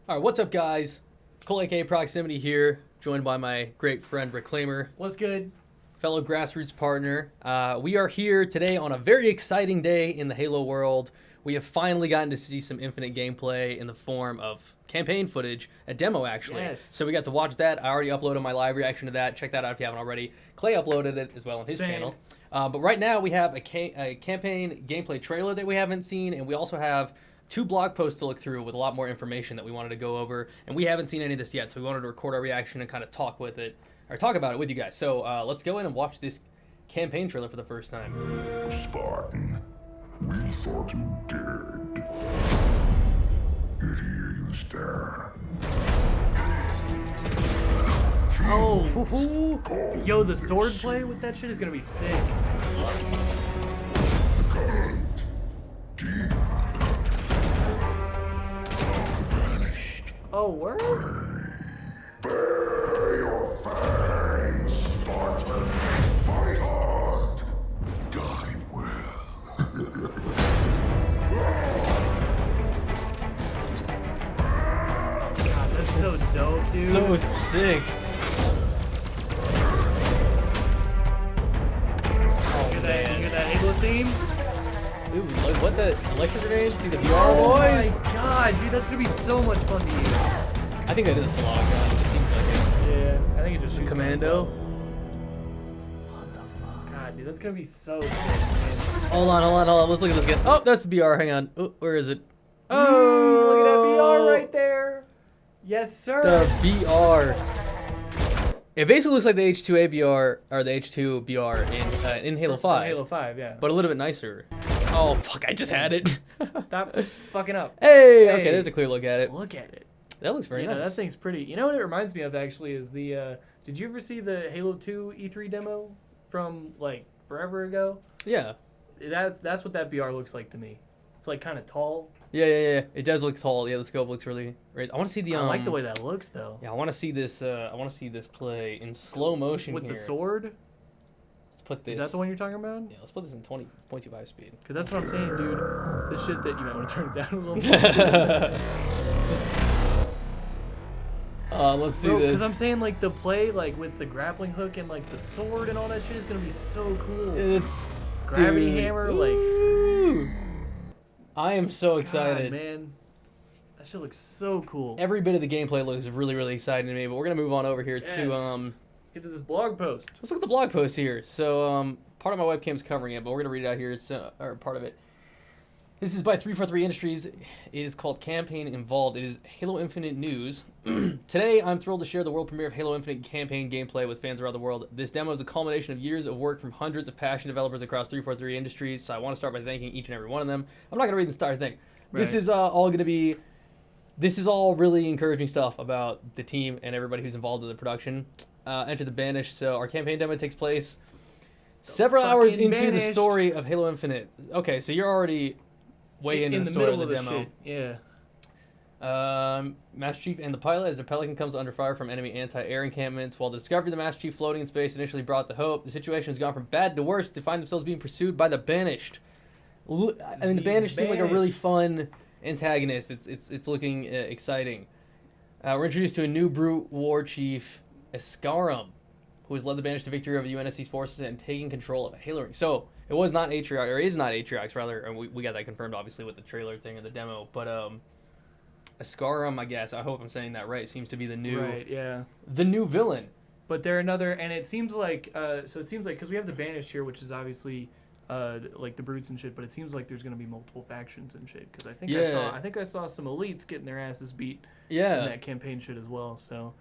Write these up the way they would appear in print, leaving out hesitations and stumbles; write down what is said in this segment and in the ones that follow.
All right, what's up, guys? Cole aka Proximitty here, joined by my great friend Reclaimer, What's good? fellow grassroots partner. We are here today on a very exciting day in the Halo world. We have finally gotten to see some Infinite gameplay in the form of campaign footage, a demo actually. Yes. So we got to watch that. I already uploaded my live reaction to that. Check that out if you haven't already. Clay uploaded it as well on his Same. channel. But right now we have a campaign gameplay trailer that we haven't seen, and we also have 2 blog posts to look through with a lot more information that we wanted to go over, and we haven't seen any of this yet, so we wanted to record our reaction and kind of talk about it with you guys. So let's go in and watch this campaign trailer for the first time. Spartan, we thought you dead. Yet here you stand. Oh, yo, the sword play with that shit is gonna be sick. Oh, word? Bare your fangs, Spartan. Fight hard. Die well. God, that's so dope, dude. So sick. You hear that Halo theme? Ooh, like what the electric grenades? See the VR Oh boys? my god, dude, that's gonna be so much fun to use. I think that is a blog gun. It seems like it. Yeah, I think it just shoots Commando. What the fuck? God, dude, that's gonna be so sick, man. Hold on. Let's look at this again. Oh, that's the BR. Hang on. Oh, where is it? Oh, look at that BR right there. Yes, sir. The BR. It basically looks like the H2A BR or the H2 BR in Halo 5, Halo 5, yeah. but a little bit nicer. Oh fuck! I just had it. Stop fucking up. Hey, Hey. okay. There's a clear look at it. Look at it. That looks very You know, nice. that thing's pretty. You know what it reminds me of actually is the. Did you ever see the Halo 2 E3 demo from like forever ago? Yeah. That's what that BR looks like to me. It's like kind of tall. Yeah. It does look tall. Yeah, the scope looks really. Right. I want to see the. I like the way that looks though. Yeah, I want to see this. I want to see this play in slow motion With here. the sword. Let's put this. Is that the one you're talking about? Yeah, let's put this in 20.25 speed. Because that's what I'm saying, dude. The shit that you might want to turn it down a little bit. Let's see Bro, this. because I'm saying like the play like with the grappling hook and like the sword and all that shit is gonna be so cool. Gravity Dude. hammer, Ooh. I am so like excited. God, man. That shit looks so cool. Every bit of the gameplay looks really exciting to me, but we're gonna move on over here to Let's get to this blog post. let's look at the blog post here. So part of my webcam's covering it, but we're gonna read it out here. It's or part of it. This is by 343 Industries. It is called Campaign Involved. It is Halo Infinite news. Today, I'm thrilled to share the world premiere of Halo Infinite campaign gameplay with fans around the world. This demo is a culmination of years of work from hundreds of passionate developers across 343 Industries, so I want to start by thanking each and every one of them. I'm not going to read the entire thing. This Right. is all going to be... This is all really encouraging stuff about the team and everybody who's involved in the production. Enter the Banished. So our campaign demo takes place several hours fucking into the Banished. story of Halo Infinite. Okay, so you're already way into in the the story middle of the of the demo. shit. Yeah. Master Chief and the pilot, as the Pelican comes under fire from enemy anti-air encampments. While the discovery of the Master Chief floating in space initially brought the hope, the situation has gone from bad to worse to find themselves being pursued by the Banished. I mean, the Banished seem like a really Banished. fun antagonist. It's looking exciting. We're introduced to a new brute war chief, Escarum, who has led the Banished to victory over the UNSC's forces and taking control of a Halo ring. So it was not Atriox, or is not Atriox rather, and we got that confirmed obviously with the trailer thing or the demo. But Escarum, I guess, I hope I'm saying that right, seems to be the new villain. But they're another, and it seems like, because we have the Banished here, which is obviously, like the brutes and shit. But it seems like there's gonna be multiple factions and shit. Because I think I saw some elites getting their asses beat in that campaign shit as well. So,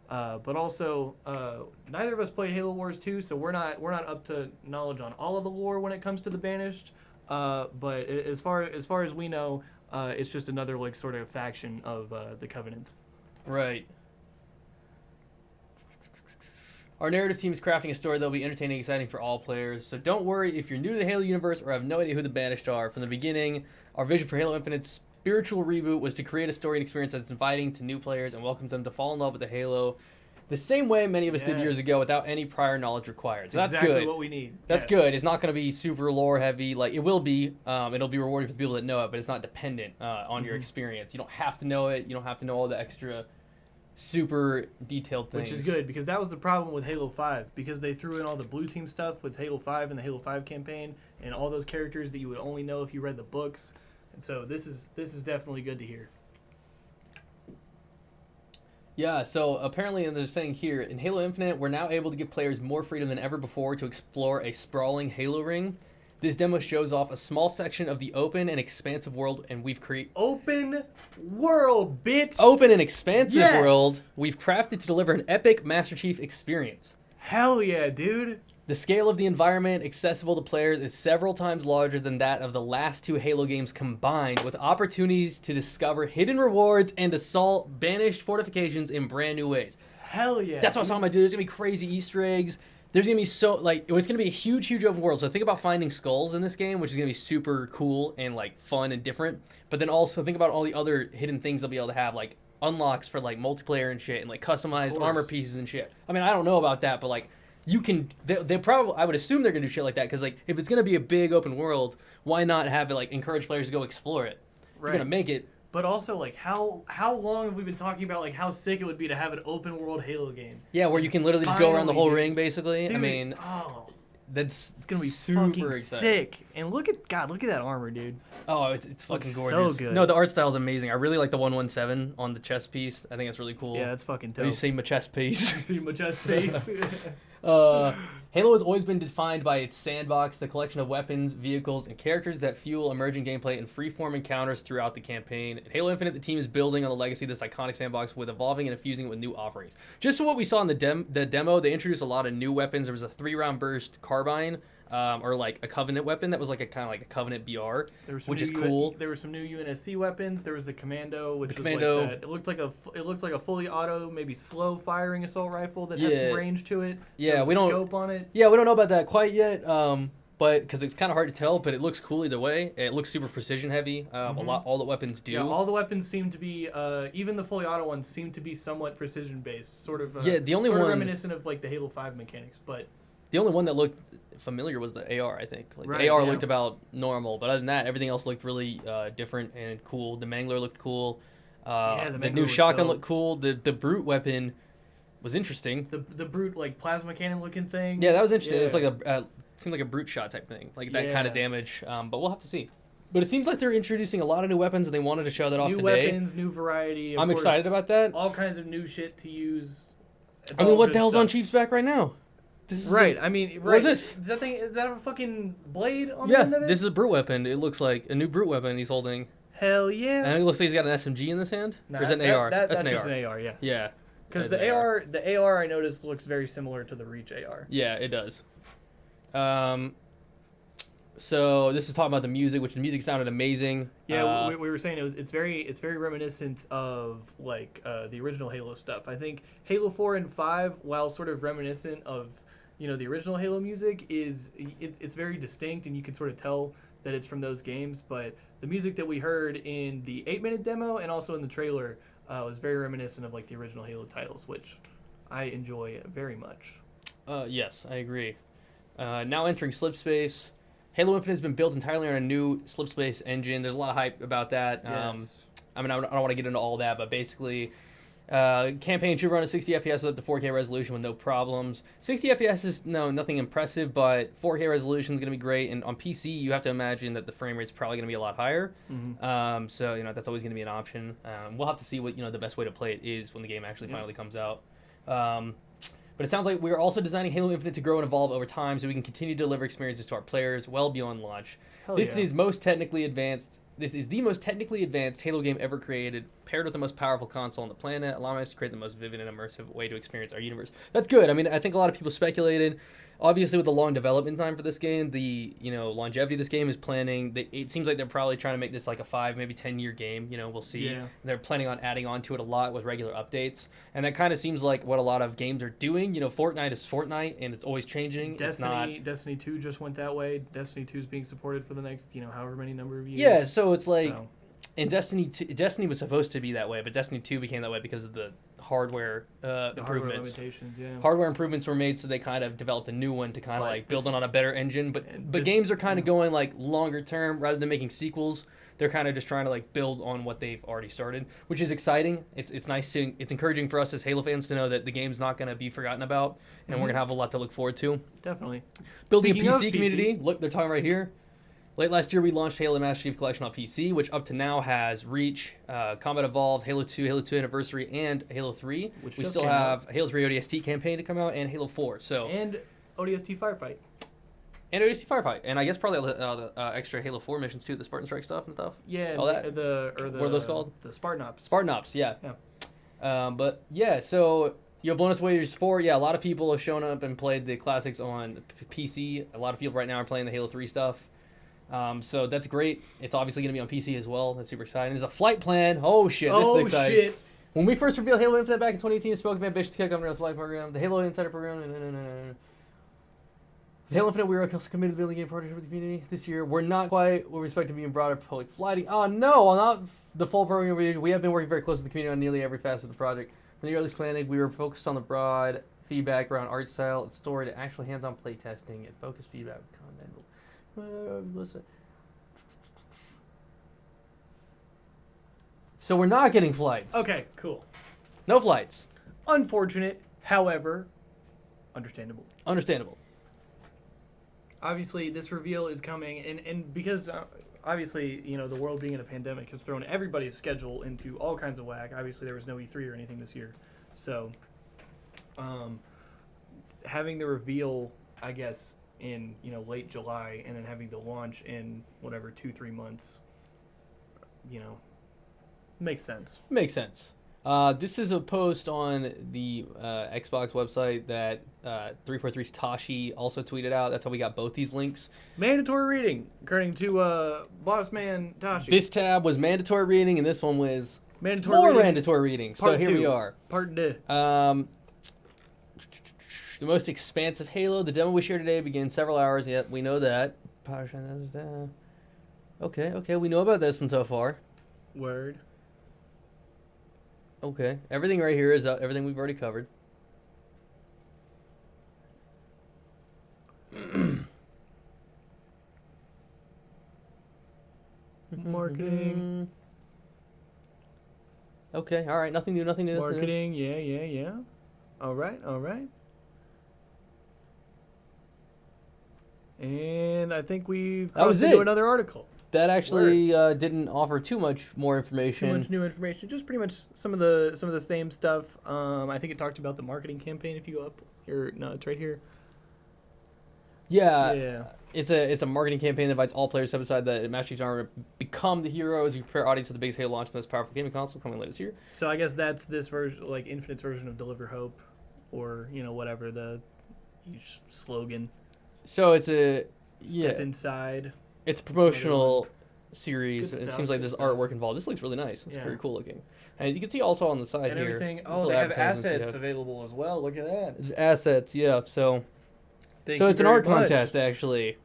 but also, neither of us played Halo Wars 2, so we're not up to knowledge on all of the lore when it comes to the Banished. But as far as we know, it's just another like sort of faction of the Covenant. Right. Our narrative team is crafting a story that will be entertaining and exciting for all players. So don't worry if you're new to the Halo universe or have no idea who the Banished are. From the beginning, our vision for Halo Infinite's spiritual reboot was to create a story and experience that's inviting to new players and welcomes them to fall in love with the Halo the same way many of us did years Yes. ago without any prior knowledge required. So that's exactly good. what we need. That's Yes. good. It's not going to be super lore heavy. Like it will be. It'll be rewarding for the people that know it, but it's not dependent on your experience. You don't have to know it. You don't have to know all the extra super detailed things. Which is good, because that was the problem with Halo 5, because they threw in all the blue team stuff with Halo 5 and the Halo 5 campaign, and all those characters that you would only know if you read the books. And so this is definitely good to hear. Yeah, so apparently they're saying here, in Halo Infinite, we're now able to give players more freedom than ever before to explore a sprawling Halo ring. This demo shows off a small section of the open and expansive world, and we've created... Open world, bitch! Open and expansive Yes! world we've crafted to deliver an epic Master Chief experience. Hell yeah, dude! The scale of the environment accessible to players is several times larger than that of the last two Halo games combined, with opportunities to discover hidden rewards and assault banished fortifications in brand new ways. Hell yeah! That's what I was talking about, dude. There's gonna be crazy Easter eggs. There's gonna be it's gonna be a huge open world. So think about finding skulls in this game, which is gonna be super cool and like fun and different. But then also think about all the other hidden things they'll be able to have, like unlocks for like multiplayer and shit, and like customized armor pieces and shit. I mean, I don't know about that, but like you can. They probably, I would assume they're gonna do shit like that, because like if it's gonna be a big open world, why not have it like encourage players to go explore it? Right. You're gonna make it. But also, like, how long have we been talking about, like, how sick it would be to have an open world Halo game? Yeah, where you can literally just go around the whole Finally, ring, basically. Dude, I mean, oh, that's it's gonna be super fucking exciting. sick. And look at that armor, dude. Oh, it's fucking Looks gorgeous. so good. No, the art style is amazing. I really like the 117 on the chest piece. I think that's really cool. Yeah, that's fucking Have dope. you seen my chest piece? See my chest face. Halo has always been defined by its sandbox, the collection of weapons, vehicles, and characters that fuel emerging gameplay and freeform encounters throughout the campaign. In Halo Infinite, the team is building on the legacy of this iconic sandbox with evolving and infusing it with new offerings. Just so what we saw in the demo, they introduced a lot of new weapons. There was a 3-round burst carbine, or like a Covenant weapon that was like a kind of like a Covenant BR, which is cool. There were some new UNSC weapons. There was the Commando, which was Commando. like that. It looked like a fully auto, maybe slow firing assault rifle that had some range to it. Yeah, There was we a don't. scope on it. Yeah, we don't know about that quite yet. But because it's kind of hard to tell, but it looks cool either way. It looks super precision heavy. All the weapons do. Yeah, all the weapons seem to be, even the fully auto ones seem to be somewhat precision based, sort of. Yeah, the only sort of one reminiscent of like the Halo 5 mechanics, but. The only one that looked familiar was the AR, I think. Like, Right, the AR yeah. looked about normal, but other than that, everything else looked really different and cool. The Mangler looked cool. Yeah, the Mangler new looked shotgun dope. looked cool. The Brute weapon was interesting. The brute like plasma cannon looking thing. Yeah, that was interesting. It's Yeah. like seemed like a Brute shot type thing, like that kind of Yeah. damage. But we'll have to see. But it seems like they're introducing a lot of new weapons, and they wanted to show that off New today. weapons, new variety. Of I'm course, excited about that. all kinds of new shit to use. It's I mean, all what good the hell's stuff. on Chief's back right now? This is Right, I mean, What right. is this? Is that a fucking blade on the Yeah, end of it? this is a Brute weapon. It looks like a new Brute weapon he's holding. Hell yeah. And it looks like he's got an SMG in this hand. Nah, Or is that an AR? That's an just AR. an AR, yeah. Yeah. Because that's the an AR I noticed looks very similar to the Reach AR. Yeah, it does. So this is talking about the music, which the music sounded amazing. Yeah, we were saying it's very reminiscent of like the original Halo stuff. I think Halo 4 and 5, while sort of reminiscent of the original Halo music, it's very distinct, and you can sort of tell that it's from those games. But the music that we heard in the 8-minute demo and also in the trailer was very reminiscent of like the original Halo titles, which I enjoy very much. Yes, I agree. Now entering Slipspace. Halo Infinite has been built entirely on a new Slipspace engine. There's a lot of hype about that. Yes. I mean, I don't want to get into all that, but basically, campaign should run at 60 FPS with up to 4K resolution with no problems. 60 FPS is nothing impressive, but 4K resolution is going to be great. And on PC, you have to imagine that the frame rate's probably going to be a lot higher. Mm-hmm. So that's always going to be an option. We'll have to see what the best way to play it is when the game actually finally comes out. But it sounds like we're also designing Halo Infinite to grow and evolve over time, so we can continue to deliver experiences to our players well beyond launch. This is the most technically advanced Halo game ever created, paired with the most powerful console on the planet, allowing us to create the most vivid and immersive way to experience our universe. That's good. I mean, I think a lot of people speculated. Obviously, with the long development time for this game, the longevity of this game is planning. It seems like they're probably trying to make this like a 5, maybe 10-year game. We'll see. Yeah. They're planning on adding on to it a lot with regular updates, and that kind of seems like what a lot of games are doing. Fortnite is Fortnite, and it's always changing. Destiny 2 just went that way. Destiny 2 is being supported for the next however many number of years. Yeah, so it's like. So. And Destiny was supposed to be that way, but Destiny 2 became that way because of the hardware improvements. Hardware limitations, yeah. Hardware improvements were made, so they kind of developed a new one to kind of like build on a better engine. But games are kind of going like longer term rather than making sequels. They're kind of just trying to like build on what they've already started, which is exciting. It's nice to it's encouraging for us as Halo fans to know that the game's not going to be forgotten about, and we're gonna have a lot to look forward to. Definitely. Building Speaking a of PC community. Look, they're talking right here. Late last year, we launched Halo Master Chief Collection on PC, which up to now has Reach, Combat Evolved, Halo 2, Halo 2 Anniversary, and Halo 3. Which we just still came have Halo 3 ODST campaign to come out and Halo 4. So and ODST Firefight. And ODST Firefight. And I guess probably all the extra Halo 4 missions too, the Spartan Strike stuff and stuff. Yeah, all that. What are those called? The Spartan Ops. Spartan Ops, yeah. But yeah, so you've blown us away with your support. Yeah, a lot of people have shown up and played the classics on PC. A lot of people right now are playing the Halo 3 stuff. So that's great. It's obviously going to be on PC as well. That's super exciting. There's a flight plan. Oh shit, this is exciting. Shit. When we first revealed Halo Infinite back in 2018, it spoke of ambitious to kick off a flight program. The Halo Insider program. The Halo Infinite, we were also committed to building a game partnership with the community this year. We're not quite with respect to being broader public flighting. Oh no, not the full program. We have been working very close with the community on nearly every facet of the project. From the earliest planning, we were focused on the broad feedback around art style and story to actual hands-on play testing and focused feedback with content. Listen. So we're not getting flights. Okay, cool. No flights. Unfortunate, however, understandable. Understandable. Obviously, this reveal is coming, and because obviously, you know, the world being in a pandemic has thrown everybody's schedule into all kinds of whack. Obviously, there was no E3 or anything this year, so having the reveal, I guess, in late July, and then having the launch in whatever 2-3 months, makes sense. Makes sense. This is a post on the Xbox website that 343's Tashi also tweeted out. That's how we got both these links. Mandatory reading, according to Boss Man Tashi. This tab was mandatory reading, and this one was mandatory mandatory reading. So here we are. Part 2. The most expansive Halo. The demo we shared today began several hours. Yet we know that. Okay, we know about this one so far. Word. Okay, everything right here is everything we've already covered. Marketing. Okay, all right, nothing new. Marketing, yeah. All right. And I think we've crossed into another article. That actually didn't offer too much more information. Too much new information. Just pretty much some of the same stuff. I think it talked about the marketing campaign. If you go up here, no, it's right here. Yeah. It's a marketing campaign that invites all players to decide that Master Chief's Armor become the hero as we prepare audience for the biggest Halo launch in the most powerful gaming console coming later this year. So I guess that's this version, like Infinite's version of Deliver Hope, or whatever the slogan. So it's a Step inside. It's a promotional series. It seems like there's stuff. artwork involved. This looks really nice. It's very cool looking. And you can see also on the side and here. Everything. Oh, they have assets available as well. Look at that. It's assets, yeah. So it's an art contest, actually.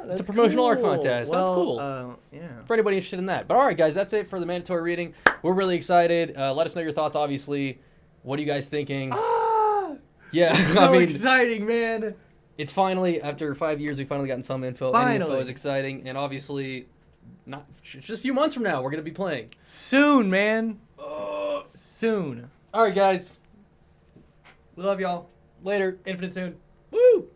It's a promotional art contest. Well, that's cool. Yeah. For anybody interested in that. But all right, guys, that's it for the mandatory reading. We're really excited. Let us know your thoughts, obviously. What are you guys thinking? Yeah, so exciting, man. It's finally, after 5 years, we've finally gotten some info. Finally. And info is exciting. And obviously, not just a few months from now, we're going to be playing. Soon, man. Soon. All right, guys. We love y'all. Later. Infinite soon. Woo!